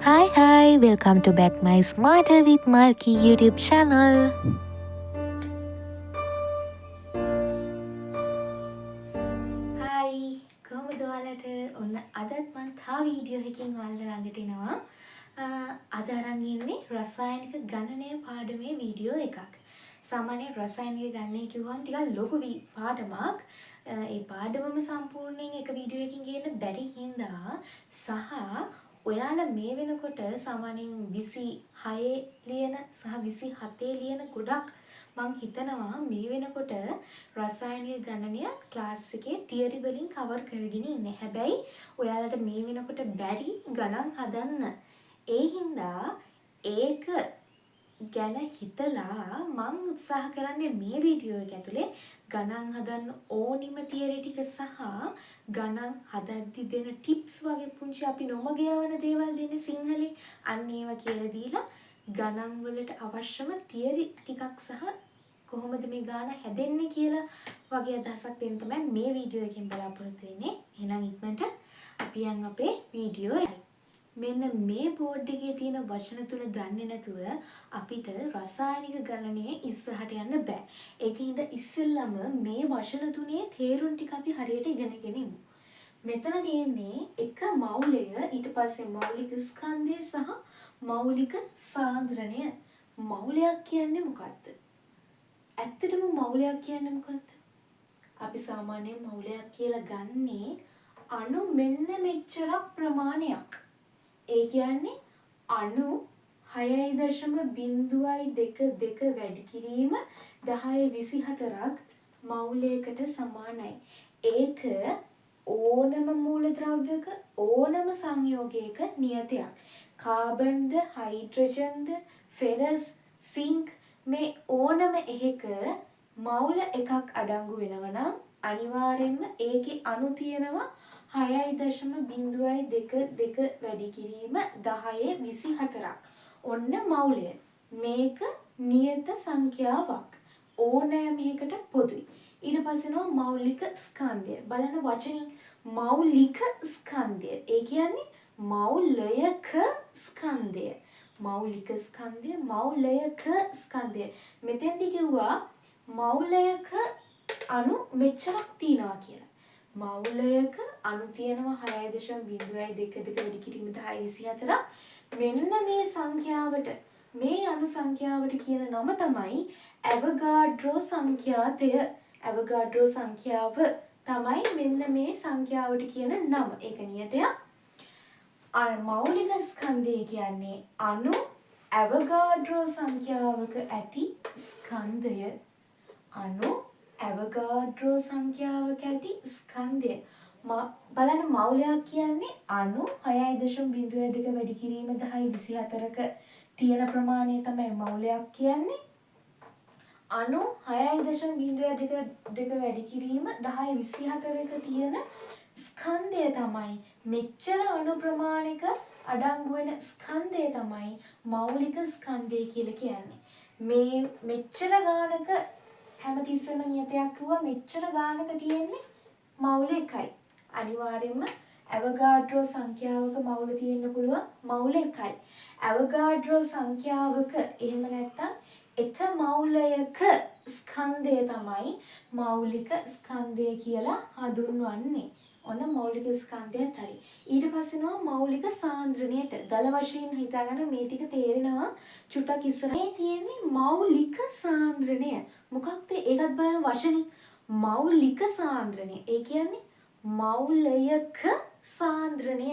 Hi, welcome to back my Smarter with Malky YouTube channel. හයි කොහොමද ඔයාලට ඔන්න අදත් මං තව වීඩියෝ එකකින් ඔයාලට ළඟට එනවා. අද අරන් ඉන්නේ රසායනික ගණනය පාඩමේ වීඩියෝ එකක්. සාමාන්‍යයෙන් රසායනික ගණනය කිව්වම ටිකක් ලොකු පාඩමක්. ඒ පාඩමම සම්පූර්ණයෙන් එක වීඩියෝ එකකින් ගේන්න බැරි හින්දා සහ ඔයාලා මේ වෙනකොට සාමාන්‍යයෙන් 26 ලියන සහ 27 ලියන ගොඩක් මං හිතනවා මේ වෙනකොට රසායනික ගණනය ක්ලාස් එකේ තියරි වලින් කවර් කරගෙන ඉන්නේ. හැබැයි ඔයාලට මේ වෙනකොට බැරි ගණන් හදන්න. ඒ හින්දා ඒක ගැන හිතලා මං උත්සාහ කරන්නේ මේ වීඩියෝ එක ඇතුලේ ගණන් හදන්න ඕනිම තියරි ටික සහ ගණන් හදද්දි දෙන ටිප්ස් වගේ පුංචි අපි නොමග යවන දේවල් දෙන්නේ සිංහලෙන් අන්න ඒවා කියලා දීලා ගණන් වලට අවශ්‍යම තියරි ටිකක් සහ කොහොමද මේ ගාන හැදෙන්නේ කියලා වගේ අදහසක් දෙන්න තමයි මේ වීඩියෝ එකෙන් බලාපොරොත්තු වෙන්නේ. එහෙනම් ඉක්මනට අපි යන් අපේ වීඩියෝ එකට. මෙන්න මේ බෝඩ් එකේ තියෙන වචන තුන දන්නේ නැතුව අපිට රසායනික ගණනයේ ඉස්සරහට යන්න බෑ. ඒකින්ද ඉස්සෙල්ලම මේ වචන තුනේ තේරුම් ටික අපි හරියට ඉගෙනගෙන ඉමු. මෙතන තියෙන්නේ එක මෞලය ඊට පස්සේ මෞලික ස්කන්ධය සහ මෞලික සාන්ද්‍රණය. මෞලයක් කියන්නේ මොකක්ද? ඇත්තටම මෞලයක් කියන්නේ මොකක්ද? අපි සාමාන්‍යයෙන් මෞලයක් කියලා ගන්නේ අණු මෙන්න මෙච්චරක් ප්‍රමාණයක්. ඒ කියන්නේ අණු 6.02 වැඩි කිරීම 1024ක් මෞලයකට සමානයි. ඒක ඕනම මූලද්‍රව්‍යක ඕනම සංයෝගයක නියතයක්. කාබන්ද, හයිඩ්‍රජන්ද, ෆෙරස්, සින්ක් මේ ඕනම එකක මෞල එකක් අඩංගු වෙනවා නම් අනිවාර්යෙන්ම ඒකේ අණු තියෙනවා 6.02 වැඩි කිරීම 1024ක්. ඔන්න මෞලය. මේක නියත සංඛ්‍යාවක්. ඕනෑම එකකට පොදුයි. ඊට පස්සේ නෝ මෞලික ස්කන්ධය. බලන්න වචනින් මෞලික ස්කන්ධය. ඒ කියන්නේ මෞලයක ස්කන්ධය. මෞලික ස්කන්ධය, මෞලයක ස්කන්ධය. මෙතෙන්දි කිව්වා මෞලයක අණු මෙච්චරක් තියෙනවා කියලා. මෞලයක අණු තියෙනවා 6.02 වැඩි කිරීම 1024ක්. මෙන්න මේ සංඛ්‍යාවට මේ අණු සංඛ්‍යාවට කියන නම තමයි ඇවගාඩ්‍රෝ සංඛ්‍යාතය. ඇවගාඩ්‍රෝ සංඛ්‍යාව තමයි මෙන්න මේ සංඛ්‍යාවට කියන නම. ඒක නියතයක්. මෞලික ස්කන්ධය කියන්නේ අණු ඇවගාඩ්‍රෝ සංඛ්‍යාවක ඇති ස්කන්ධය. අණු ඇවගාඩ්‍රෝ සංඛ්‍යාවක ඇති ස්කන්ධය. බලන්න මෞලයක් කියන්නේ අණු 6.02 වැඩි කිරීම 1024ක තියෙන ප්‍රමාණය තමයි මෞලයක් කියන්නේ. අණු 6.02 වැඩි කිරීම 1024ක තියෙන ස්කන්ධය තමයි මෙච්චර අණු ප්‍රමාණයක අඩංගු වෙන ස්කන්ධය තමයි මෞලික ස්කන්ධය කියලා කියන්නේ. මේ මෙච්චර ගානක හැමතිස්සෙම නියතයක් කිව්වා මෙච්චර ගානක තියෙන්නේ මෞල එකයි. අනිවාර්යයෙන්ම ඇවගාඩ්‍රෝ සංඛ්‍යාවක මෞල තියෙන්න පුළුවන් මෞල එකයි. ඇවගාඩ්‍රෝ සංඛ්‍යාවක එහෙම නැත්නම් එක මෞලයක ස්කන්ධය තමයි මෞලික ස්කන්ධය කියලා හඳුන්වන්නේ. ඔන්න මෞලික ස්කන්ධයත් හරි. ඊට පස්සේ නෝ මෞලික සාන්ද්‍රණයට දල වශයෙන් හිතාගන්න මේ ටික තේරෙනවා චුට්ටක් ඉස්සරහේ තියෙන්නේ මෞලික සාන්ද්‍රණය. මොකක්ද ඒකත් බලන වචනේ මෞලික සාන්ද්‍රණය. ඒ කියන්නේ මෞලයක සාන්ද්‍රණය.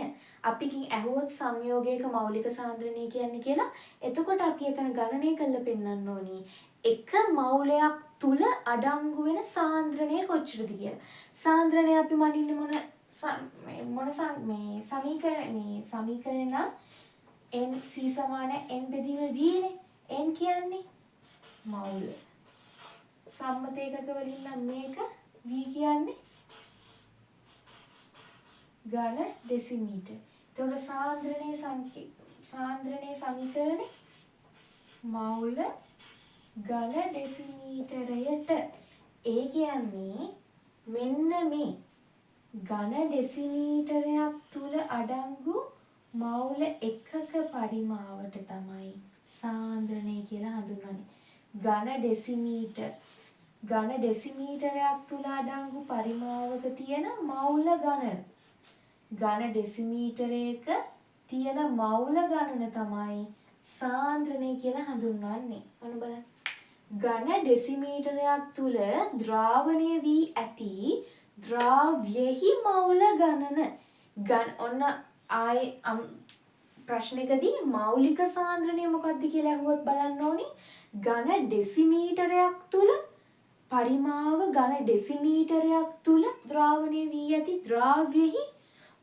අපිකින් ඇහුවොත් සංයෝගයක මෞලික සාන්ද්‍රණය කියන්නේ කියලා. එතකොට අපි එතන ගණනය කරලා පෙන්නන්න ඕනි. එක මෞලයක් තුල අඩංගු වෙන සාන්ද්‍රණය කොච්චරද කියලා. සාන්ද්‍රණය අපි මනින්නේ සමීකරණ නම් n c සමාන n බෙදීම v නේ. n කියන්නේ මෞල. සම්මත ඒකක වලින් නම් මේක v කියන්නේ ඝන ඩෙසිමීටර්. එතකොට සාන්ද්‍රණයේ සමීකරණය මෞල ඝන ඩෙසිමීටරයට. ඒ කියන්නේ මෙන්න මේ ඝන ඩෙසිමීටරයක් තුල අඩංගු මවුල එකක පරිමාවට තමයි සාන්ද්‍රණය කියලා හඳුන්වන්නේ. ඝන ඩෙසිමීටරයක් තුල අඩංගු පරිමාවක තියෙන මවුල ගණන. ඝන ඩෙසිමීටරයක තියෙන මවුල ගණන තමයි සාන්ද්‍රණය කියලා හඳුන්වන්නේ. ඔන්න බලන්න. ඝන ඩෙසිමීටරයක් තුල ද්‍රාවණය වී ඇති ද්‍රව්‍යෙහි මවුල ගණන. ඔන්න ආයේ ප්‍රශ්නකදී මෞලික සාන්ද්‍රණය මොකක්ද කියලා අහුවත් බලන්න ඕනි. ඝන ඩෙසිමීටරයක් තුල පරිමාව ඝන ඩෙසිමීටරයක් තුල ද්‍රාවණය වී ඇති ද්‍රව්‍යෙහි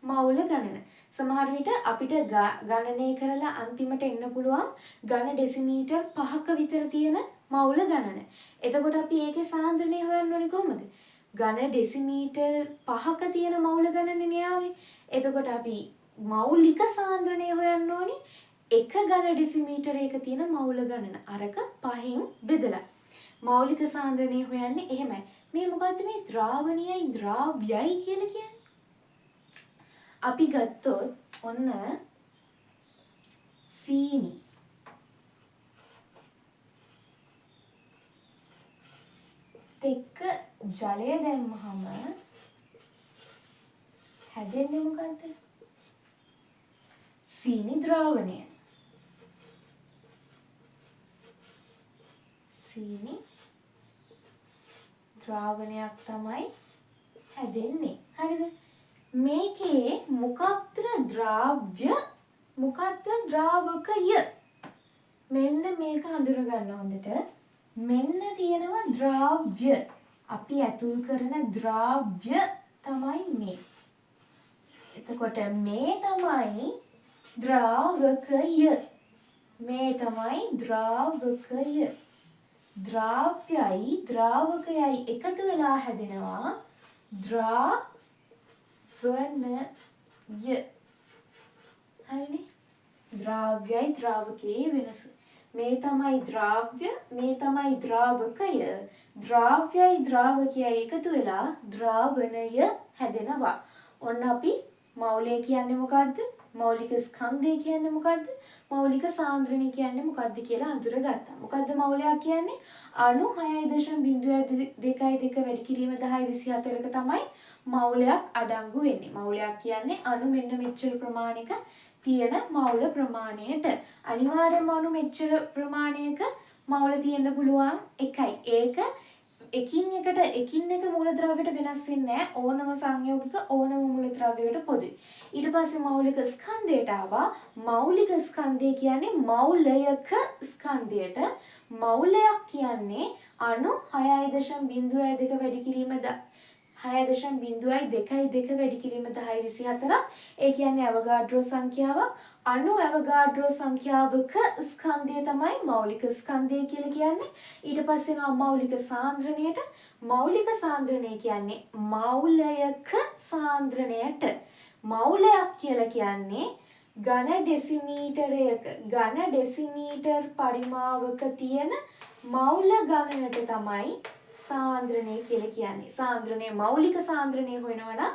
මවුල ගණන. සමහර විට අපිට ගණනය කරලා අන්තිමට එන්න පුළුවන් ඝන ඩෙසිමීටර් 5ක විතර තියෙන මවුල ගණන. එතකොට අපි ඒකේ සාන්ද්‍රණය හොයන්න ඕනේ කොහොමද? ඝන ඩෙසිමීටර් 5ක තියෙන මවුල ගණනනේ ආවේ. එතකොට අපි මෞලික සාන්ද්‍රණය හොයන්න ඕනි එක ඝන ඩෙසිමීටරයක තියෙන මවුල ගණන. අරක 5න් බෙදලා. මෞලික සාන්ද්‍රණය හොයන්නේ එහෙමයි. මේ මොකද්ද මේ ද්‍රාවණයයි ද්‍රව්‍යයි කියලා කියන්නේ? අපි ගත්තොත් ඔන්න සීනි. එක්ක ජලය දැම්මහම හැදෙන්නේ මොකද්ද? සීනි ද්‍රාවණය. සීනි ද්‍රාවණයක් තමයි හැදෙන්නේ. හරිද? මේකේ මොකක්ද ද්‍රව්‍ය මොකක්ද ද්‍රාවකය? මෙන්න මේක හඳුන ගන්න හොඳට. මෙන්න තියෙනවා ද්‍රව්‍ය. අපි ඇතුල් කරන ද්‍රව්‍ය තමයි මේ. එතකොට මේ තමයි ද්‍රාවකය. මේ තමයි ද්‍රාවකය. ද්‍රව්‍යයි ද්‍රාවකයයි එකතු වෙලා හැදෙනවා ද්‍රාවණය. හරිනේ? ද්‍රව්‍යයි ද්‍රාවකයේ වෙනස. මේ තමයි ද්‍රව්‍ය, මේ තමයි ද්‍රාවකය. ද්‍රව්‍යයි ද්‍රාවකයයි එකතු වෙලා ද්‍රාවණය හැදෙනවා. ඔන්න අපි මෞලය කියන්නේ මොකද්ද? මෞලික ස්කන්ධය කියන්නේ මොකද්ද? මෞලික සාන්ද්‍රණය කියන්නේ මොකද්ද කියලා අඳුරගත්තා. මොකද්ද මෞලයක් කියන්නේ? අණු 6.02 වැඩි කිරීම 1024ක තමයි මෞලයක් අඩංගු වෙන්නේ. මෞලයක් කියන්නේ අණු මෙන්න මෙච්චර ප්‍රමාණයක තියෙන මෞල ප්‍රමාණයට. අනිවාර්යයෙන්ම අණු මෙච්චර ප්‍රමාණයක මෞල තියෙන්න පුළුවන් එකයි. ඒක එකින් එක මූලද්‍රව්‍යයට වෙනස් වෙන්නේ නැහැ. ඕනම සංයෝගික ඕනම මූලද්‍රව්‍යයකට පොදුයි. ඊට පස්සේ මෞලික ස්කන්ධයට ආවා. මෞලික ස්කන්ධය කියන්නේ මෞලයක ස්කන්ධයට. මෞලයක් කියන්නේ අණු 6.02 වැඩි කිරීම 6.02 වැඩි කිරීම 1024ක්. ඒ කියන්නේ අවගාඩ්‍රෝ සංඛ්‍යාවක්. අණු අවගාඩ්‍රෝ සංඛ්‍යාවක ස්කන්ධය තමයි මෞලික ස්කන්ධය කියලා කියන්නේ. ඊට පස්සේ යනවා මෞලික සාන්ද්‍රණයට. මෞලික සාන්ද්‍රණය කියන්නේ මෞලයක සාන්ද්‍රණයට. මෞලයක් කියලා කියන්නේ ඝන ඩෙසිමීටර් පරිමාවක තියෙන මෞල ගණනට තමයි සාන්ද්‍රණය කියලා කියන්නේ. සාන්ද්‍රණය මෞලික සාන්ද්‍රණය හොයනවා නම්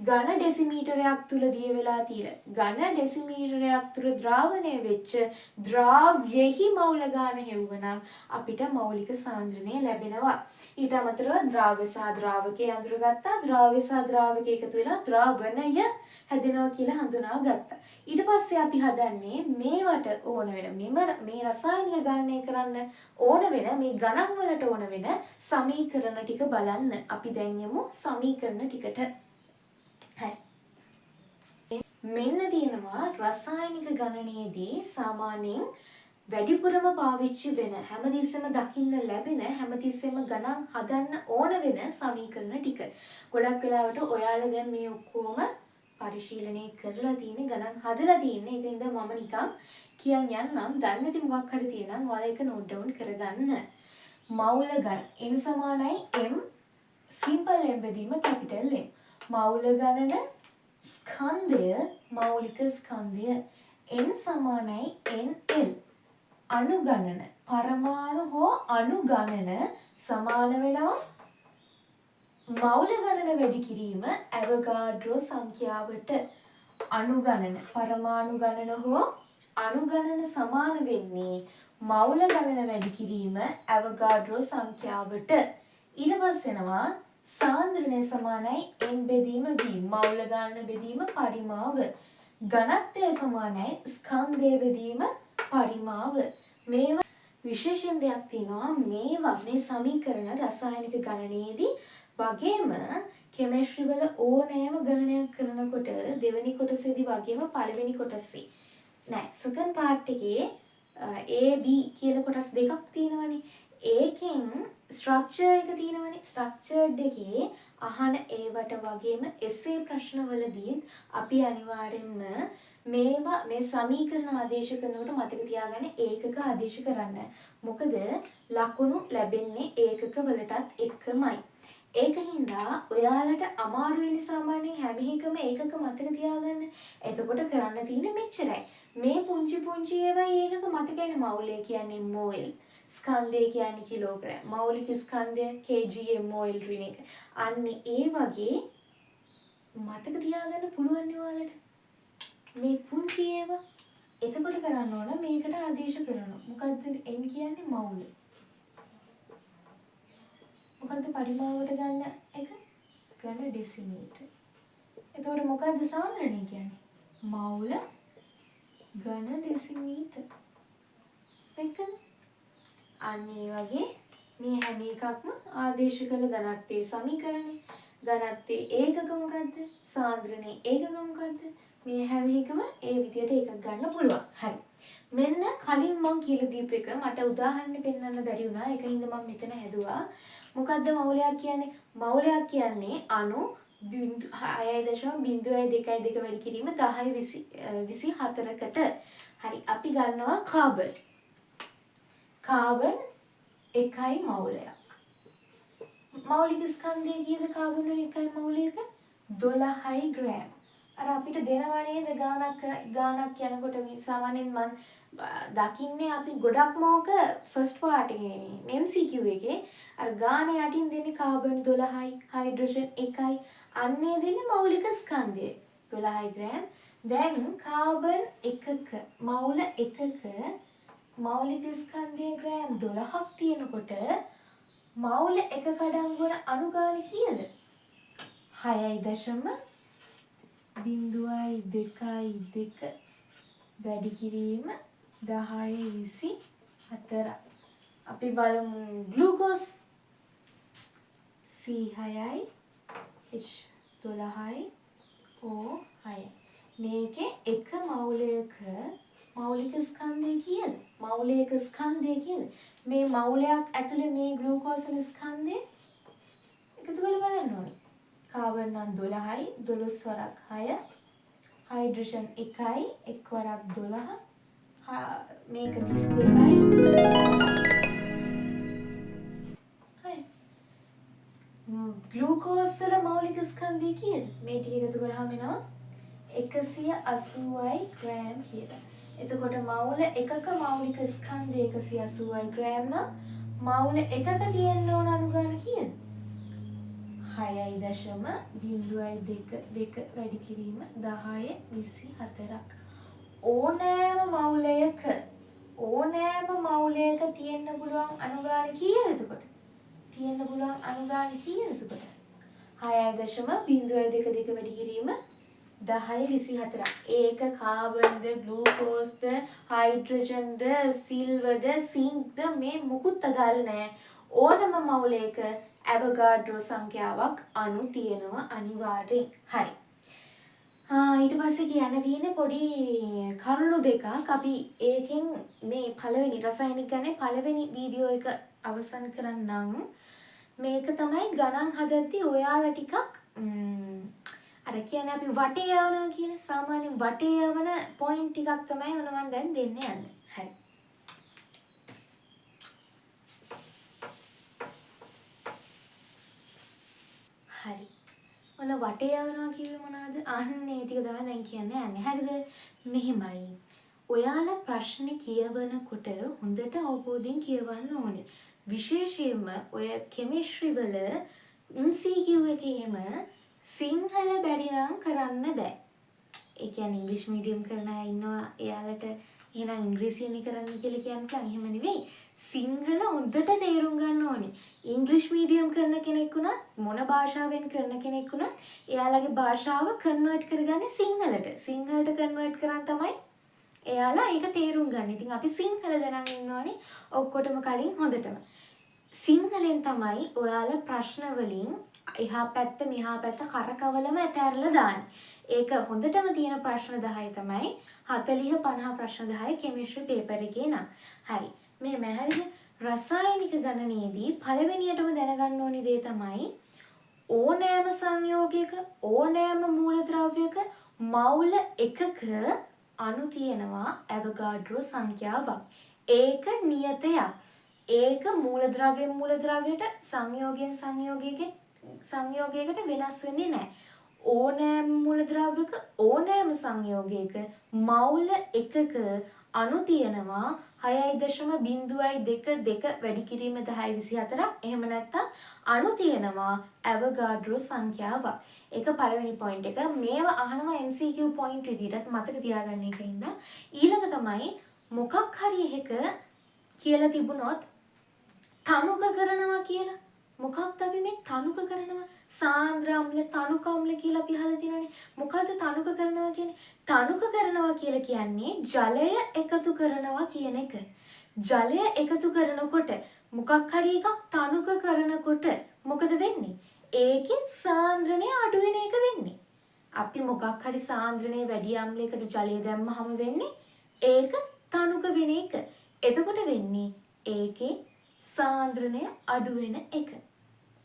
ඝන ඩෙසිමීටරයක් තුල දිය වෙලා තියෙන ඝන ඩෙසිමීටරයක් තුල ද්‍රාවණය වෙච්ච ද්‍රව්‍යෙහි මෞල ගාන හෙව්වනම් අපිට මෞලික සාන්ද්‍රණය ලැබෙනවා. ඊට අමතරව ද්‍රව්‍ය සහ ද්‍රාවකයේ අඳුරගත්තා. ද්‍රව්‍ය සහ ද්‍රාවක එකතු වෙලා ද්‍රවණය හැදෙනවා කියලා හඳුනාගත්තා. ඊට පස්සේ අපි හදන්නේ මේවට ඕන වෙන මේ රසායනික ගණනය කරන්න ඕන වෙන මේ ගණන් වලට ඕන වෙන සමීකරණ ටික බලන්න. අපි දැන් යමු සමීකරණ ටිකට. හරි. මෙන්න තියෙනවා රසායනික ගණනයේදී සාමාන්‍යයෙන් වැඩිපුරම පාවිච්චි වෙන හැමතිස්සෙම දකින්න ලැබෙන හැමතිස්සෙම ගණන් හදන්න ඕන වෙන සමීකරණ ටික. ගොඩක් වෙලාවට ඔයාලා දැන් මේ ඔක්කොම පරිශීලනය කරලා තියෙන ගණන් හදලා තියෙන. ඒකින්ද මම නිකන් කියන් යන්නම්. දන්නේ නැති මොකක් හරි තියෙනම් ඔයාලා ඒක නෝට් ඩවුන් කරගන්න. මෞල ගණන n සමානයි m සිම්පල් m බෙදීම කැපිටල් m. මෞල ගණන ස්කන්ධය මෞලික ස්කන්ධය n සමානයි nl. අණු ගණන පරමාණු හෝ අණු ගණන සමාන වෙනවා මෞල ගණන වැඩි කිරීම අවගාඩ්‍රෝ සංඛ්‍යාවට. අණු ගණන පරමාණු ගණන හෝ අණු ගණන සමාන වෙන්නේ මවුල ගණන වැඩි කිරීම ඇවගාඩ්‍රෝ සංඛ්‍යාවට. ඊට පස්සේ එනවා සාන්ද්‍රණය සමානයි n බෙදීම v මවුල ගණන බෙදීම පරිමාව. ඝනත්වය සමානයි ස්කන්ධය බෙදීම පරිමාව. මේවා විශේෂයෙන් දෙයක් තියෙනවා මේවා මේ සමීකරණ රසායනික ගණනයේදී වගේම කෙමිස්ට්‍රි වල ඕනෑම ගණනයක් කරනකොට දෙවෙනි කොටසේදී වගේම පළවෙනි කොටසේ නෑ සෙකන්ඩ් පාර්ට් එකේ A B කියලා කොටස් දෙකක් තියෙනවනේ. ඒකෙන් ස්ට්‍රක්චර් එක තියෙනවනේ. ස්ට්‍රක්චර්ඩ් එකේ අහන ඒවට වගේම එසේ ප්‍රශ්නවලදී අපි අනිවාර්යෙන්ම මේවා මේ සමීකරණ ආදේශ කරනකොට මතක තියාගන්න ඒකක ආදේශ කරන්න. මොකද ලකුණු ලැබෙන්නේ ඒකක වලටත් එකමයි. ඒකින්ද ඔයාලට අමාරු වෙන සාමාන්‍යයෙන් හැම එකම ඒකක මතක තියාගන්න. එතකොට කරන්න තියෙන්නේ මෙච්චරයි. මේ පුංචි පුංචි ඒවා ඒකක මතකයි. මවුලය කියන්නේ මෝල්. ස්කන්ධය කියන්නේ කිලෝග්‍රෑම්. මෞලික ස්කන්ධය kg mol ඍණ එක. අන්න ඒ වගේ මතක තියාගන්න පුළුවන් නේ ඔයාලට. මේ පුංචි ඒවා එතකොට කරන්න ඕන මේකට ආදේශ කරනවා. මොකද්ද n කියන්නේ මවුල. මොකද්ද පරිමාවට ගන්න එක? ඝන ඩෙසිමීටර්. එතකොට මොකද්ද සාන්ද්‍රණය කියන්නේ? මවුල ඝන ඩෙසිමීටර්. එතන අන්න ඒ වගේ මේ හැම එකක්ම ආදේශ කළ ඝනත්වයේ සමීකරණය. ඝනත්වයේ ඒකක මොකද්ද? සාන්ද්‍රණයේ ඒකක මොකද්ද? මේ හැම එකම ඒ විදියට එකක් ගන්න පුළුවන්. හරි. මෙන්න කලින් මම කියලා දීපු එක මට උදාහරණ පෙන්වන්න බැරි වුණා. ඒකින්ද මම මෙතන හැදුවා. මොකද්ද මවුලයක් කියන්නේ? මවුලයක් කියන්නේ අණු 6.02 වැඩි කිරීම 1024කට. හරි. අපි ගන්නවා කාබන්. කාබන් එකයි මවුලයක්. මෞලික ස්කන්ධය කීයද කාබන් වල එකයි මවුලයක? 12යි ග්‍රෑම්. අර අපිට දෙනවා නේද ගානක් යනකොට මේ සාමාන්‍යයෙන් මම දකින්නේ අපි ගොඩක්ම ඕක ෆස්ට් පාර්ට් එකේ MCQ එකේ අර ගාන යටින් දෙන්නේ කාබන් 12යි හයිඩ්‍රජන් 1යි අන්නේ දෙන්නේ මෞලික ස්කන්ධය 12යි ග්‍රෑම්. දැන් කාබන් එකක මවුල එකක මෞලික ස්කන්ධයේ ග්‍රෑම් 12ක් තියෙනකොට මවුල එක කඩංගු වන අණු ගාන කීයද? 6.02 වැඩි කිරීම 1024. අපි බලමු ග්ලූකෝස් C6යි H12යි O6යි. මේකේ එක මවුලයක මෞලික ස්කන්ධය කීයද? මවුලයක ස්කන්ධය කීයද? මේ මවුලයක් ඇතුලේ මේ ග්ලූකෝස් වල ස්කන්ධය එකතු කරලා බලන්න ඕනේ. කාබන් නම් 12යි 12 වරක් 6 හයිඩ්‍රජන් 1යි 1 වරක් 12 මේක 32යි 32. හරි. ග්ලූකෝස් වල මෞලික ස්කන්ධය කීයද? මේ ටික එකතු කරාම එනවා 180යි ග්‍රෑම් කියලා. එතකොට මවුල එකක මෞලික ස්කන්ධය 180යි ග්‍රෑම් නම් මවුල එකක තියෙන්න ඕන අණු ගාන කීයද? 6.02 වැඩි කිරීම 1024ක්. ඕනෑම මවුලයක තියෙන්න පුළුවන් අණු ගාන කීයද එතකොට? තියෙන්න පුළුවන් අණු ගාන කීයද එතකොට? 6.02 වැඩි කිරීම 1024ක්. ඒක කාබන්ද ග්ලූකෝස්ද හයිඩ්‍රජන්ද සිල්වර්ද සිංක්ද මේ මුකුත් අදාළ නැහැ. ඕනම මවුලයක ඇවගාඩ්‍රෝ සංඛ්‍යාවක් අණු තියෙනවා අනිවාර්යෙන්. හරි. ඊට පස්සේ කියන්න තියෙන පොඩි කරුණු දෙකක් අපි ඒකෙන් මේ පළවෙනි රසායනික ගණනේ පළවෙනි වීඩියෝ එක අවසන් කරන්නම්. මේක තමයි ගණන් හදද්දී ඔයාලා ටිකක් අර කියන්නේ අපි වටේ යවනවා කියන සාමාන්‍ය වටේ යවන පොයින්ට් ටිකක් තමයි මම දැන් දෙන්න යන්නේ. හරි. හරි. ඔන්න වටේ යවනවා කිව්වේ මොනවද? අන්නේ ටික තමයි දැන් කියන්නේ යන්නේ. හරිද? මෙහෙමයි. ඔයාලා ප්‍රශ්න කියවනකොට හොඳට අවබෝධයෙන් කියවන්න ඕනේ. විශේෂයෙන්ම ඔය කෙමිස්ට්‍රි වල MCQ එකේම සිංහල බැරි නම් කරන්න බෑ. ඒ කියන්නේ ඉංග්‍රීසි මීඩියම් කරන අය ඉන්නවා. එයාලට එහෙනම් ඉංග්‍රීසියෙන් කරන්න කියලා කියන්නේ එහෙම නෙවෙයි. සිංහල හොඳට තේරුම් ගන්න ඕනේ. ඉංග්‍රීසි මීඩියම් කරන කෙනෙක් වුණත් මොන භාෂාවෙන් කරන කෙනෙක් වුණත් එයාලගේ භාෂාව කන්වර්ට් කරගන්නේ සිංහලට. සිංහලට කන්වර්ට් කරන් තමයි එයාලා ඒක තේරුම් ගන්න. ඉතින් අපි සිංහල දැනන් ඉන්න ඕනේ ඔක්කොටම කලින් හොඳටම. සිංහලෙන් තමයි ඔයාලා ප්‍රශ්න වලින් එහා පැත්ත මෙහා පැත්ත කරකවලම ඇතැරලා දාන්නේ. ඒක හොඳටම තියෙන ප්‍රශ්න 10 තමයි 40 50 ප්‍රශ්න 10 කෙමිස්ට්‍රි පේපර් එකේ නම්. හරි. මේ හරිද? රසායනික ගණනයේදී පළවෙනියටම දැනගන්න ඕනි දේ තමයි ඕනෑම සංයෝගයක ඕනෑම මූලද්‍රව්‍යක මවුල එකක අණු තියෙනවා ඇවෝගාඩ්‍රෝ සංඛ්‍යාවක්. ඒක නියතයක්. ඒක මූලද්‍රව්‍යයෙන් මූලද්‍රව්‍යයට සංයෝගයකට වෙනස් වෙන්නේ නැහැ. ඕනෑම මූලද්‍රව්‍යක ඕනෑම සංයෝගයක මවුල එකක අණු තියෙනවා 6.022 වැඩි කිරීම 1024ක්. එහෙම නැත්නම් අණු තියෙනවා ඇවෝගාඩ්‍රෝ සංඛ්‍යාවක්. ඒක පළවෙනි පොයින්ට් එක. මේවා අහනවා MCQ පොයින්ට් විදිහට මතක තියාගන්න එකකින්ද. ඊළඟ තමයි මොකක් හරි එකක කියලා තිබුණොත් තනුක කරනවා කියලා. මොකක්ද අපි මේ තනුක කරනවා? සාන්ද්‍ර අම්ල තනුක අම්ල කියලා අපි අහලා තියෙනවානේ. මොකද්ද තනුක කරනවා කියන්නේ? තනුක කරනවා කියලා කියන්නේ ජලය එකතු කරනවා කියන එක. ජලය එකතු කරනකොට මොකක් හරි එකක් තනුක කරනකොට මොකද වෙන්නේ? ඒකේ සාන්ද්‍රණය අඩු වෙන එක වෙන්නේ. අපි මොකක් හරි සාන්ද්‍රණය වැඩි අම්ලයකට ජලය දැම්මහම වෙන්නේ ඒක තනුක වෙන එක. එතකොට වෙන්නේ ඒකේ සාන්ද්‍රණය අඩු වෙන එක.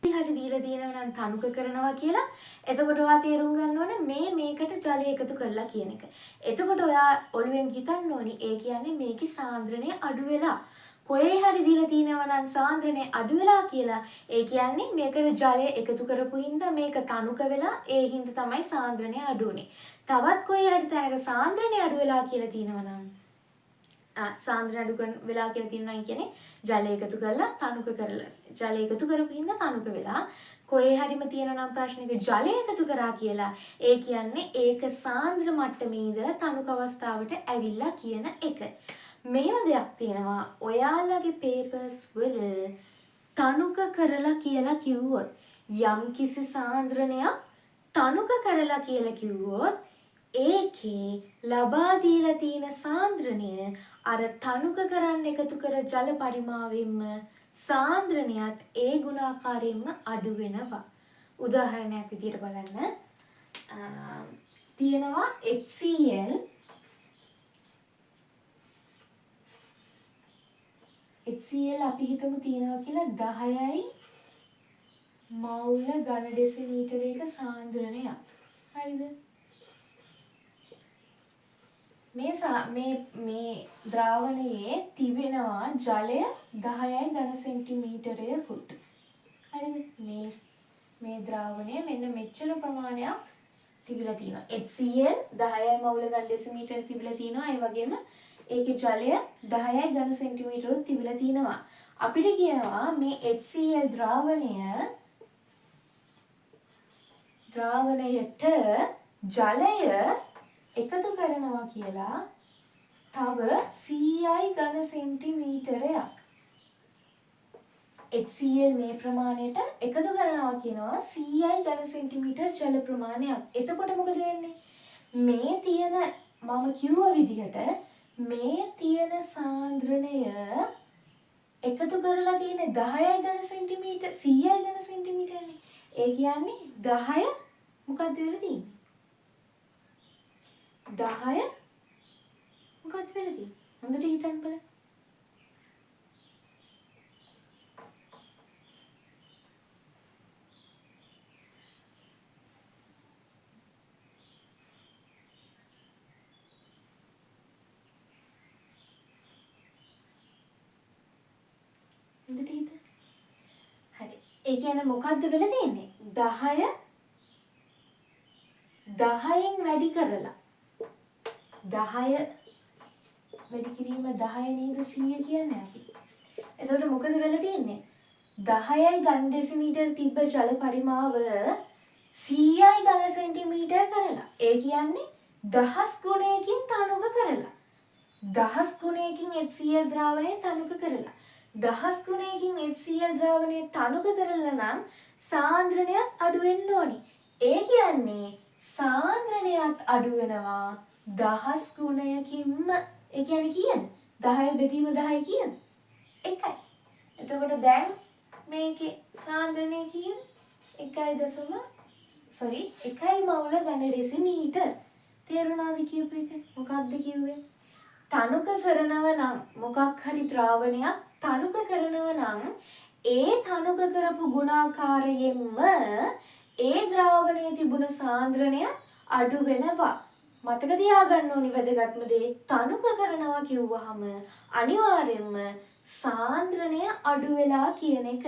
හරි දීලා තියෙනවා නම් තනුක කරනවා කියලා. එතකොට ඔයා තේරුම් ගන්න ඕනේ මේකට ජලය එකතු කරලා කියන එක. එතකොට ඔයා ඔළුවෙන් හිතන්න ඕනි ඒ කියන්නේ මේකේ සාන්ද්‍රණය අඩු වෙලා. කොහේ හරි දීලා තියෙනවා නම් සාන්ද්‍රණය අඩු වෙලා කියලා. ඒ කියන්නේ මේකට ජලය එකතු කරපු හින්දා මේක තනුක වෙලා ඒ හින්දා තමයි සාන්ද්‍රණය අඩු වුනේ. තවත් කොහේ හරි තැනක සාන්ද්‍රණය අඩු වෙලා කියලා තියෙනවා නම් සාන්ද්‍රණය අඩු වෙලා කියලා තියෙනවා කියන්නේ ජලය එකතු කරලා තනුක කරලා ජලය එකතු කරපු හින්දා තනුක වෙලා. කොහේ හරිම තියෙනවා නම් ප්‍රශ්නෙක ජලය එකතු කරා කියලා ඒ කියන්නේ ඒක සාන්ද්‍ර මට්ටමේ ඉඳලා තනුක අවස්ථාවට ඇවිල්ලා කියන එක. මෙහෙම දෙයක් තියෙනවා ඔයාලගේ පේපර්ස් වල තනුක කරලා කියලා කිව්වොත් යම්කිසි සාන්ද්‍රණයක් තනුක කරලා කියලා කිව්වොත් ඒකේ ලබා දීලා තියෙන සාන්ද්‍රණය අර තනුක කරන්න එකතු කර ජල පරිමාවෙන්ම සාන්ද්‍රණයත් ඒ ගුණාකාරයෙන්ම අඩු වෙනවා. උදාහරණයක් විදිහට බලන්න. තියෙනවා HCl අපි හිතමු තියෙනවා කියලා 10යි මවුල ඝන ඩෙසිමීටරයක සාන්ද්‍රණයක්. හරිද? මේ ද්‍රාවණයේ තිබෙනවා ජලය 10යි ඝන සෙන්ටිමීටරයකුත්. හරිද? මේ ද්‍රාවණය මෙන්න මෙච්චර ප්‍රමාණයක් තිබිලා තියෙනවා. HCl 10යි මවුල ඝන ඩෙසිමීටර තිබිලා තියෙනවා. ඒ වගේම ඒකේ ජලය 10යි ඝන සෙන්ටිමීටරක් තිබිලා තියෙනවා. අපිට කියනවා මේ HCl ද්‍රාවණයට ජලය එකතු කරනවා කියලා තව 100යි ඝන සෙන්ටිමීටරයක්. HCl මේ ප්‍රමාණයට එකතු කරනවා කියනවා 100යි ඝන සෙන්ටිමීටර ජල ප්‍රමාණයක්. එතකොට මොකද වෙන්නේ? මේ තියෙන මම කිව්ව විදිහට මේ තියෙන සාන්ද්‍රණය එකතු කරලා තියෙන 10යි ඝන සෙන්ටිමීටර 100යි ඝන සෙන්ටිමීටරනේ. ඒ කියන්නේ 10 මොකක්ද වෙලා තියෙන්නේ? 10 මොකක්ද වෙලා තියෙන්නේ? හොඳට හිතන්න බලන්න. හොඳට හිතන්න. හරි. ඒ කියන්නේ මොකද්ද වෙලා තියෙන්නේ? 10න් වැඩි කරලා 10 වැඩි කිරීම 10 නේද 100 කියන්නේ අපි. එතකොට මොකද වෙලා තියෙන්නේ? 10යි ඝන ඩෙසිමීටර තිබ්බ ජල පරිමාව 100යි ඝන සෙන්ටිමීටර කරලා. ඒ කියන්නේ දහස් ගුණයකින් තනුක කරලා. දහස් ගුණයකින් HCl ද්‍රාවණය තනුක කරලා. දහස් ගුණයකින් HCl ද්‍රාවණය තනුක කරලා නම් සාන්ද්‍රණයත් අඩු වෙන්න ඕනි. ඒ කියන්නේ සාන්ද්‍රණයත් අඩු වෙනවා දහස් ගුණයකින්ම. ඒ කියන්නේ කීයද? 10 බෙදීම 10 කීයද? 1යි. එතකොට දැන් මේකේ සාන්ද්‍රණය කීයද? 1 මවුල ඝන ඩෙසිමීටර්. තේරුණාද කියපු එක? මොකක්ද කිව්වේ? තනුක කරනව නම් මොකක් හරි ද්‍රාවණයක් තනුක කරනව නම් ඒ තනුක කරපු ගුණාකාරයෙන්ම ඒ ද්‍රාවණයේ තිබුණ සාන්ද්‍රණය අඩු වෙනවා. මතක තියාගන්න ඕනි වැදගත්ම දේ තනුක කරනවා කිව්වහම අනිවාර්යයෙන්ම සාන්ද්‍රණය අඩු වෙලා කියන එක.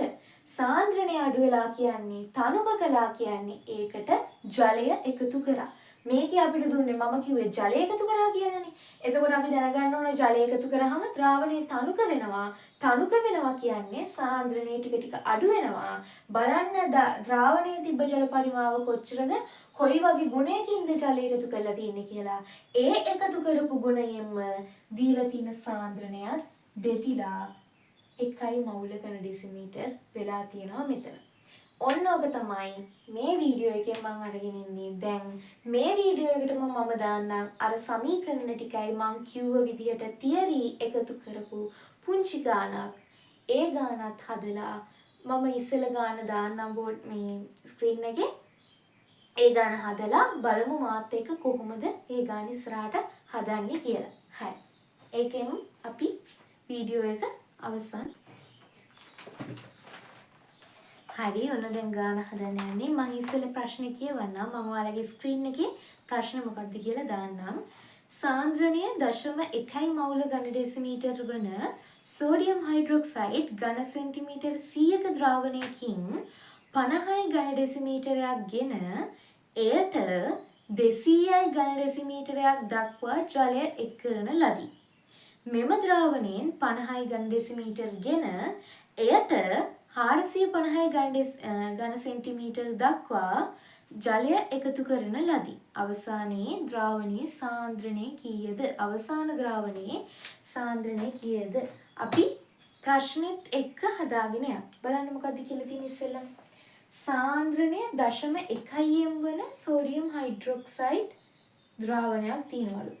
සාන්ද්‍රණය අඩු වෙලා කියන්නේ තනුක කළා කියන්නේ ඒකට ජලය එකතු කරා. මේකේ අපිට දුන්නේ මම කිව්වේ ජලය එකතු කරා කියලානේ. එතකොට අපි දැනගන්න ඕනේ ජලය එකතු කරාම ද්‍රාවණය තනුක වෙනවා. තනුක වෙනවා කියන්නේ සාන්ද්‍රණය ටික ටික අඩු වෙනවා. බලන්න ද්‍රාවණයේ තිබ්බ ජල පරිමාව කොච්චරද? කොයි වගේ ගුණයකින්ද ජලය එකතු කරලා තියෙන්නේ කියලා. ඒ එකතු කරපු ගුණයෙන්ම දීලා තියෙන සාන්ද්‍රණයත් බෙදිලා 1 මවුල ඝන ඩෙසිමීටර් වෙලා තියෙනවා මෙතන. ඔන්න ඔක තමයි මේ වීඩියෝ එකෙන් මම අරගෙන ඉන්නේ. දැන් මේ වීඩියෝ එකටම මම දාන්නම් අර සමීකරණ ටිකයි මම කිව්ව විදිහට තියරි එකතු කරපු පුංචි ගානක්. ඒ ගානත් හදලා මම ඉස්සෙල්ල ගාන දාන්නම් බෝඩ් මේ ස්ක්‍රීන් එකේ. ඒ ගාන හදලා බලමු මාත් එක්ක කොහොමද ඒ ගාන ඉස්සරහට හදන්නේ කියලා. හරි. ඒකෙන් අපි වීඩියෝ එක අවසන්. හරි ඔන්න දැන් ගාන හදන්න යන්නේ. මම ඉස්සෙල්ලා ප්‍රශ්නේ කියවන්නම්. මම ඔයාලගේ ස්ක්‍රීන් එකේ ප්‍රශ්න මොකක්ද කියලා දාන්නම්. සාන්ද්‍රණය 0.1 මවුල ඝන ඩෙසිමීටර් වන සෝඩියම් හයිඩ්‍රොක්සයිඩ් ඝන සෙන්ටිමීටර් 100ක ද්‍රාවණයකින් 50යි ඝන ඩෙසිමීටරයක් ගෙන එයට 200යි ඝන ඩෙසිමීටරයක් දක්වා ජලය එක් කරන ලදී. මෙම ද්‍රාවණයෙන් 50යි ඝන ඩෙසිමීටර් ගෙන එයට 450යි ඝන සෙන්ටිමීටර් දක්වා ජලය එකතු කරන ලදී. අවසානයේ ද්‍රාවණයේ සාන්ද්‍රණය කීයද? අවසාන ද්‍රාවණයේ සාන්ද්‍රණය කීයද? අපි ප්‍රශ්නෙත් එක්ක හදාගෙන යමු. බලන්න මොකද්ද කියලා තියෙන ඉස්සෙල්ලම. සාන්ද්‍රණය 0.1 m වන සෝඩියම් හයිඩ්‍රොක්සයිඩ් ද්‍රාවණයක් තියෙනවලු.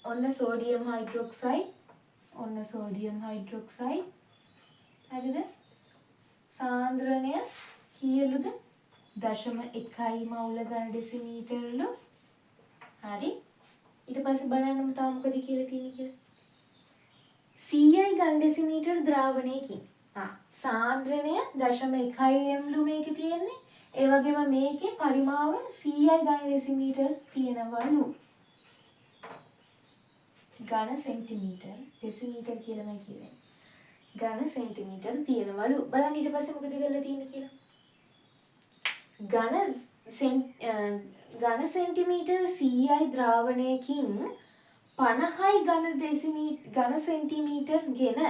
ඔන්න සෝඩියම් හයිඩ්‍රොක්සයිඩ්. ඔන්න සෝඩියම් හයිඩ්‍රොක්සයිඩ්. හරිද? සාන්ද්‍රණය කීයලුද? 0.1 මවුල ඝන ඩෙසිමීටර්ලු. හරි. ඊට පස්සේ බලන්න තව මොකද කියලා තියෙන්නේ කියලා. 100යි ඝන ඩෙසිමීටර් ද්‍රාවණයකින්. සාන්ද්‍රණය 0.1 m ලු මේකේ තියෙන්නේ. ඒ වගේම මේකේ පරිමාව 100යි ඝන ඩෙසිමීටර් තියෙනවලු. ඝන සෙන්ටිමීටර් ඩෙසිමීටර් කියලා මම කියන්නේ. ඝන සෙන්ටිමීටර් තියෙනවලු. බලන්න ඊට පස්සේ මොකද කරලා තියෙන්නේ කියලා. ඝන සෙන්ටිමීටර් 100යි ද්‍රාවණයකින් 50යි ඝන සෙන්ටිමීටර් ගෙන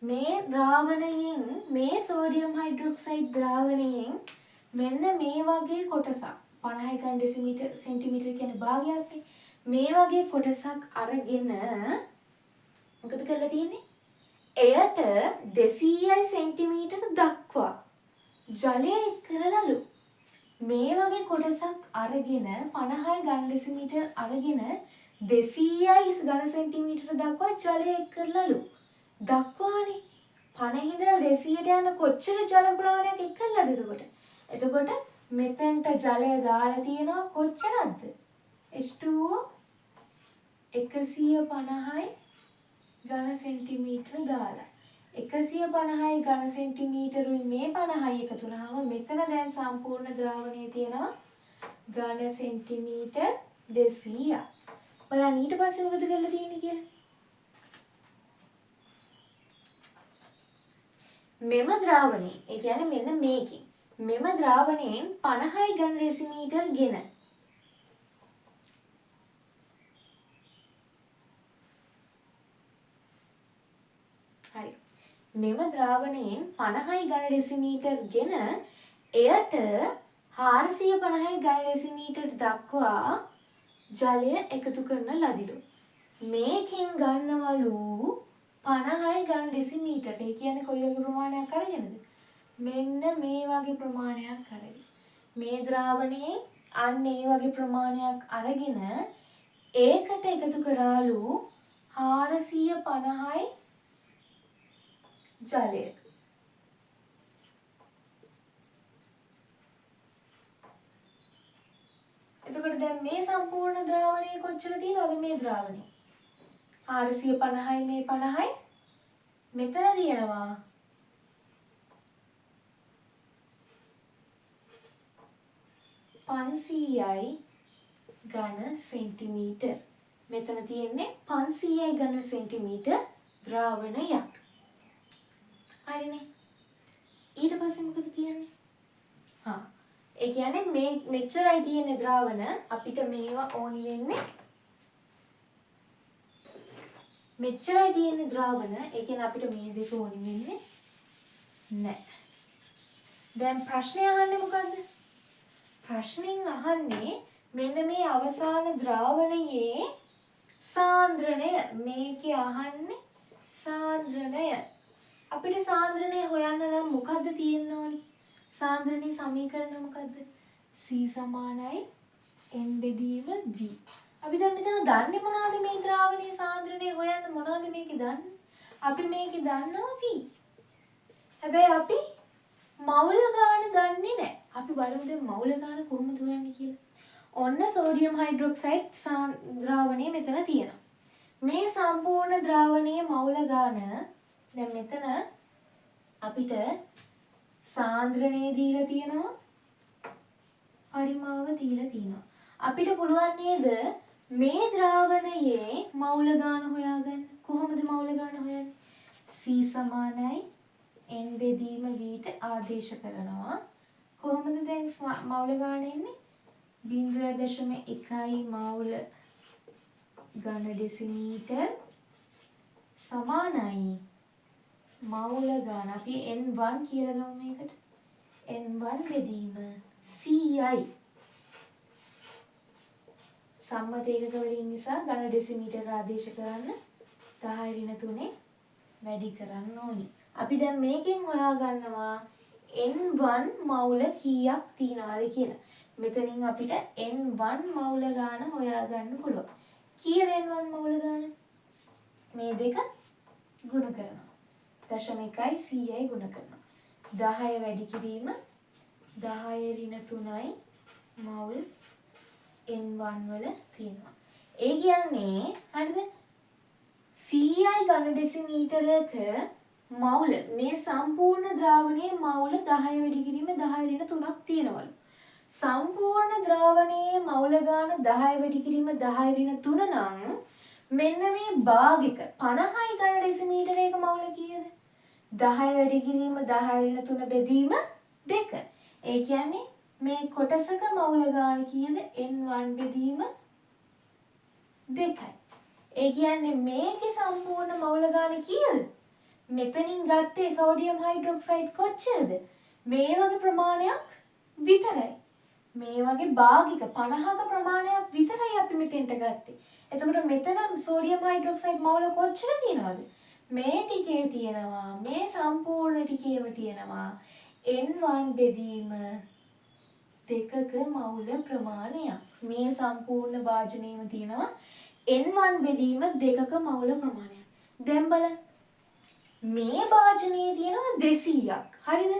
මේ ද්‍රාවණයෙන් මේ සෝඩියම් හයිඩ්‍රොක්සයිඩ් ද්‍රාවණයෙන් මෙන්න මේ වගේ කොටසක් 50යි ඝන සෙන්ටිමීටර් කියන්නේ භාගයක්නේ. මේ වගේ කොටසක් අරගෙන මොකද කරලා තියෙන්නේ? එයට 200යි සෙන්ටිමීටර් දක්වා ජලය එක් කරලලු. මේ වගේ කොටසක් අරගෙන 50යි ඝන ඩෙසිමීටර් අරගෙන 200යි ඝන සෙන්ටිමීටර් දක්වා ජලය එක් කරලලු. දක්වානේ 50 ඉඳලා 200ට යන කොච්චර ජල ප්‍රමාණයක් එක් කළාද එතකොට? එතකොට මෙතෙන්ට ජලය දාලා තියෙනවා කොච්චරක්ද? H2O 150යි ඝන සෙන්ටිමීටර දාලා 150යි ඝන සෙන්ටිමීටරුයි මේ 50යි එකතු වුණාම මෙතන දැන් සම්පූර්ණ ද්‍රාවණයේ තියෙනවා ඝන සෙන්ටිමීටර් 200ක්. බලන්න ඊට පස්සේ මොකද කරලා තියෙන්නේ කියලා. මෙම ද්‍රාවණය, ඒ කියන්නේ මෙන්න මේකේ. මෙම ද්‍රාවණයෙන් 50යි ඝන ඩෙසිමීටර් ගෙන හරි. මෙම ද්‍රාවණයෙන් 50යි ඝන ඩෙසිමීටර් ගෙන එයට 450 ඝන ඩෙසිමීටර් දක්වා ජලය එකතු කරන ලදිලු. මේකෙන් ගන්නවලු 56 ඝන ඩෙසිමීටර්. ඒ කියන්නේ කොයි වගේ ප්‍රමාණයක් අරගෙනද? මෙන්න මේ වගේ ප්‍රමාණයක් අරගෙන. මේ ද්‍රාවණයේ අන්න ඒ වගේ ප්‍රමාණයක් අරගෙන ඒකට එකතු කරාලු 450යි ජලය. එතකොට දැන් මේ සම්පූර්ණ ද්‍රාවණය කොච්චර තියෙනවද මේ ද්‍රාවණය? 450යි මේ 50යි මෙතන තියෙනවා 500යි ඝන සෙන්ටිමීටර්. මෙතන තියෙන්නේ 500යි ඝන සෙන්ටිමීටර් ද්‍රාවණයක්. හරිනේ. ඊට පස්සේ මොකද කියන්නේ? ඒ කියන්නේ මේ මෙච්චරයි තියෙන ද්‍රාවණ අපිට මේවා ඕනි වෙන්නේ මෙච්චරයි තියෙන ද්‍රාවණ ඒ කියන්නේ අපිට මේ දෙක ඕනි වෙන්නේ නැහැ. දැන් ප්‍රශ්නේ අහන්නේ මොකද්ද? ප්‍රශ්نين අහන්නේ මෙන්න මේ අවසාන ද්‍රාවණයේ සාන්ද්‍රණය. මේකේ අහන්නේ සාන්ද්‍රණය. අපිට සාන්ද්‍රණය හොයන්න නම් මොකද්ද තියෙන්න ඕනි? සාන්ද්‍රණයේ සමීකරණ මොකද්ද? C සමානයි n බෙදීම v. අපි දැන් මෙතන දන්නේ මොනවද මේ ද්‍රාවණයේ සාන්ද්‍රණය හොයන්න මොනවද මේකේ දන්නේ? අපි මේකේ දන්නවා v. හැබැයි අපි මවුල ගාන දන්නේ නැහැ. අපි බලමු දැන් මවුල ගාන කොහොමද හොයන්නේ කියලා. ඔන්න සෝඩියම් හයිඩ්‍රොක්සයිඩ් ද්‍රාවණය මෙතන තියෙනවා. මේ සම්පූර්ණ ද්‍රාවණයේ මවුල ගාන දැන් මෙතන අපිට සාන්ද්‍රණය දීලා තියෙනවා පරිමාව දීලා තියෙනවා. අපිට පුළුවන් නේද මේ ද්‍රාවණයේ මවුල ගාන හොයාගන්න? කොහොමද මවුල ගාන හොයන්නේ? C සමානයි n බෙදීම v ට ආදේශ කරනවා. කොහොමද දැන් මවුල ගාන එන්නේ? 0.1 මවුල ඝන ඩෙසිමීටර් සමානයි මවුල ගාන. අපි n1 කියලා ගමු මේකට. n1 බෙදීම cයි. සම්මත ඒකක වලින් නිසා ඝන ඩෙසිමීටර ආදේශ කරන්න 10^3 වැඩි කරන්න ඕනි. අපි දැන් මේකෙන් හොයාගන්නවා n1 මවුල කීයක් තියනවාද කියලා. මෙතනින් අපිට n1 මවුල ගාන හොයාගන්න පුළුවන්. කීයද n1 මවුල ගාන? මේ දෙක ගුණ කරනවා. 0.1යි 100යි ගුණ කරනවා. 10 වැඩි කිරීම 10^3යි මවුල් n1 වල තියෙනවා. ඒ කියන්නේ හරිද? 100යි ඝන ඩෙසිමීටරයක මවුල මේ සම්පූර්ණ ද්‍රාවණයේ මවුල 10 වැඩි කිරීම 10^3ක් තියෙනවලු. සම්පූර්ණ ද්‍රාවණයේ මවුල ගාන 10 වැඩි කිරීම 10^3 නම් මෙන්න මේ භාගික 50යි ඝන ඩෙසිමීටරයක මවුල කීයද? 10 වැඩි කිරීම 10^3 බෙදීම 2. ඒ කියන්නේ මේ කොටසක මවුල ගාන කීයද? n1 බෙදීම 2යි. ඒ කියන්නේ මේකේ සම්පූර්ණ මවුල ගාන කීයද? මෙතනින් ගත්තේ සෝඩියම් හයිඩ්‍රොක්සයිඩ් කොච්චරද? මේ වගේ ප්‍රමාණයක් විතරයි. මේ වගේ භාගික 50ක ප්‍රමාණයක් විතරයි අපි මෙතෙන්ට ගත්තේ. එතකොට මෙතන සෝඩියම් හයිඩ්‍රොක්සයිඩ් මවුල කොච්චර තියෙනවද? මේ ටිකේ තියෙනවා මේ සම්පූර්ණ ටිකේම තියෙනවා n1 බෙදීම 2ක මවුල ප්‍රමාණයක්. මේ සම්පූර්ණ භාජනයේම තියෙනවා n1 බෙදීම 2ක මවුල ප්‍රමාණයක්. දැන් බලන්න. මේ භාජනයේ තියෙනවා 200ක්. හරිද?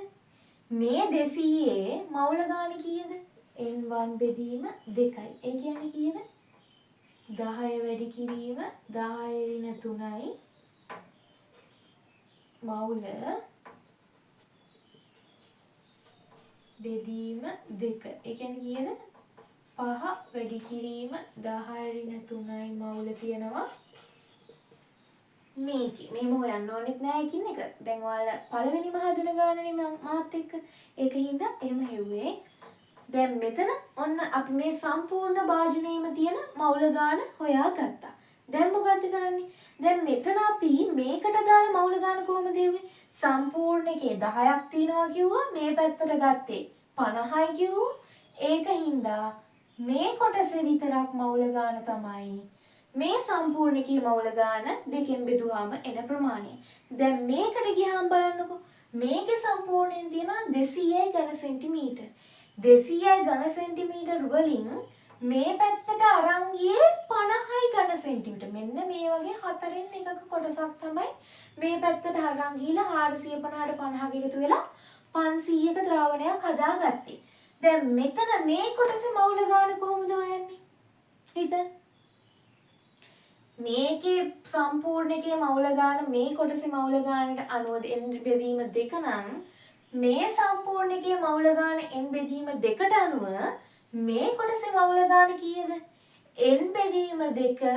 මේ 200ේ මවුල ගාන කීයද? n1 බෙදීම 2යි. ඒ කියන්නේ කීයද? 10 වැඩි කිරීම 10^3යි මවුල බෙදීම 2. ඒ කියන්නේ කීයද? 5 වැඩි කිරීම 10^3යි මවුල තියෙනවා මේකේ. මේම හොයන්න ඕනෙත් නෑ එකින් එක. දැන් ඔයාලා පළවෙනිම හදන ගානනේ මාත් එක්ක. ඒකින්ද එහෙම හෙව්වේ. දැන් මෙතන ඔන්න අපි මේ සම්පූර්ණ භාජනයේම තියෙන මවුල ගාන හොයාගත්තා. දැන් මොකද්ද කරන්නේ? දැන් මෙතන අපි මේකට දාලා මවුල ගාන කොහොමද දෙන්නේ? සම්පූර්ණ එකේ 10ක් තියනවා කිව්වා මේ පැත්තට ගත්තේ 50යි කිව්වා. ඒකින්ද මේ කොටසේ විතරක් මවුල ගාන තමයි මේ සම්පූර්ණකයේ මවුල ගාන දෙකෙන් බෙදුවාම එන ප්‍රමාණය. දැන් මේකට ගියාම බලන්නකෝ. මේකේ සම්පූර්ණයෙන් තියෙනවා 200යි ඝන සෙන්ටිමීටර්. 200යි ඝන සෙන්ටිමීටර් වලින් මේ පැත්තට අරන් ගියේ 50යි ඝන සෙන්ටිමීටර්. මෙන්න මේ වගේ හතරෙන් එකක කොටසක් තමයි මේ පැත්තට අරන් ගිහලා 450ට 50ක එකතු වෙලා 500ක ද්‍රාවණයක් හදාගත්තේ. දැන් මෙතන මේ කොටසේ මවුල ගාන කොහොමද හොයන්නේ? හිතන්න. මේකේ සම්පූර්ණකයේ මවුල ගාන මේ කොටසේ මවුල ගානට අනුව n බෙදීම 2 නම් මේ සම්පූර්ණකයේ මවුල ගාන n බෙදීම 2ට අනුව මේ කොටසේ මවුල ගාන කීයද? n බෙදීම 2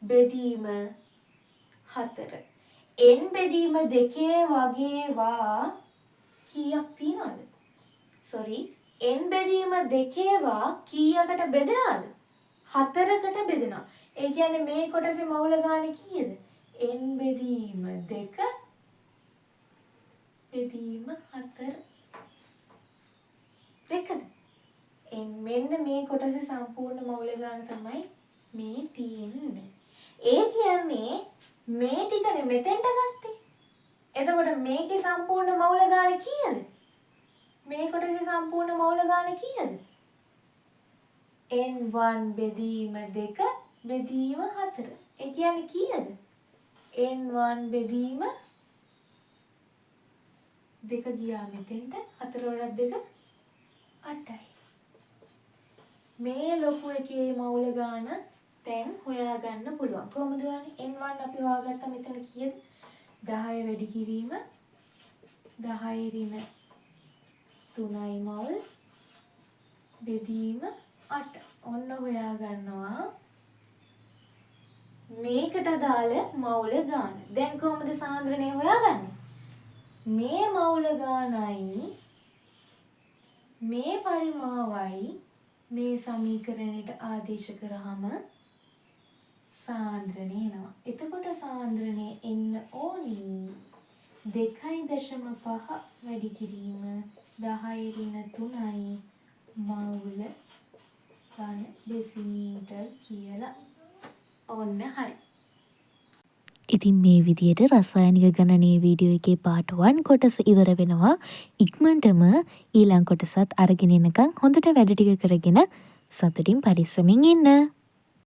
බෙදීම 4. n බෙදීම 2 වගේවා කීයක් තියනවද? sorry n බෙදීම 2 කීයකට බෙදනවද? 4කට බෙදෙනවා. ඒ කියන්නේ මේ කොටසේ මවුල ගාන කීයද? n බෙදීම 2 බෙදීම 4 දෙකද? මෙන්න මේ කොටසේ සම්පූර්ණ මවුල ගාන තමයි මේ තියෙන්නේ. ඒ කියන්නේ මේ ටිකනේ මෙතෙන්ට ගත්තේ. එතකොට මේකේ සම්පූර්ණ මවුල ගාන කීයද? මේ කොටසේ සම්පූර්ණ මවුල ගාන කීයද? n1 බෙදීම 2 බෙදීම 4. ඒ කියන්නේ කීයද? n1 බෙදීම 2 ගියා මෙතෙන්ට 4 වලට 2 8යි. මේ ලොකු එකේ මවුල ගාන දැන් හොයාගන්න පුළුවන්. කොහොමද හොයන්නේ? n1 අපි හොයාගත්තා මෙතන කීයද? 10 වැඩි කිරීම 10 ඍණ 3යි මවුල් බෙදීම 8. ඔන්න හොයා ගන්නවා මේකට අදාළ මවුල ගාන. දැන් කොහොමද සාන්ද්‍රණය හොයාගන්නේ? මේ මවුල ගානයි මේ පරිමාවයි මේ සමීකරණයට ආදේශ කරාම සාන්ද්‍රණය එනවා. එතකොට සාන්ද්‍රණය එන්න ඕනි 2.5 වැඩි කිරීම 10 ඍණ 3යි මවුල ඝන ඩෙසිමීටර් කියලා. ඔන්න හරි. ඉතින් මේ විදියට රසායනික ගණනයේ වීඩියෝ එකේ part 1 කොටස ඉවර වෙනවා. ඉක්මනටම ඊළඟ කොටසත් අරගෙන එනකන් හොඳට වැඩ ටික කරගෙන සතුටින් පරිස්සමින් ඉන්න.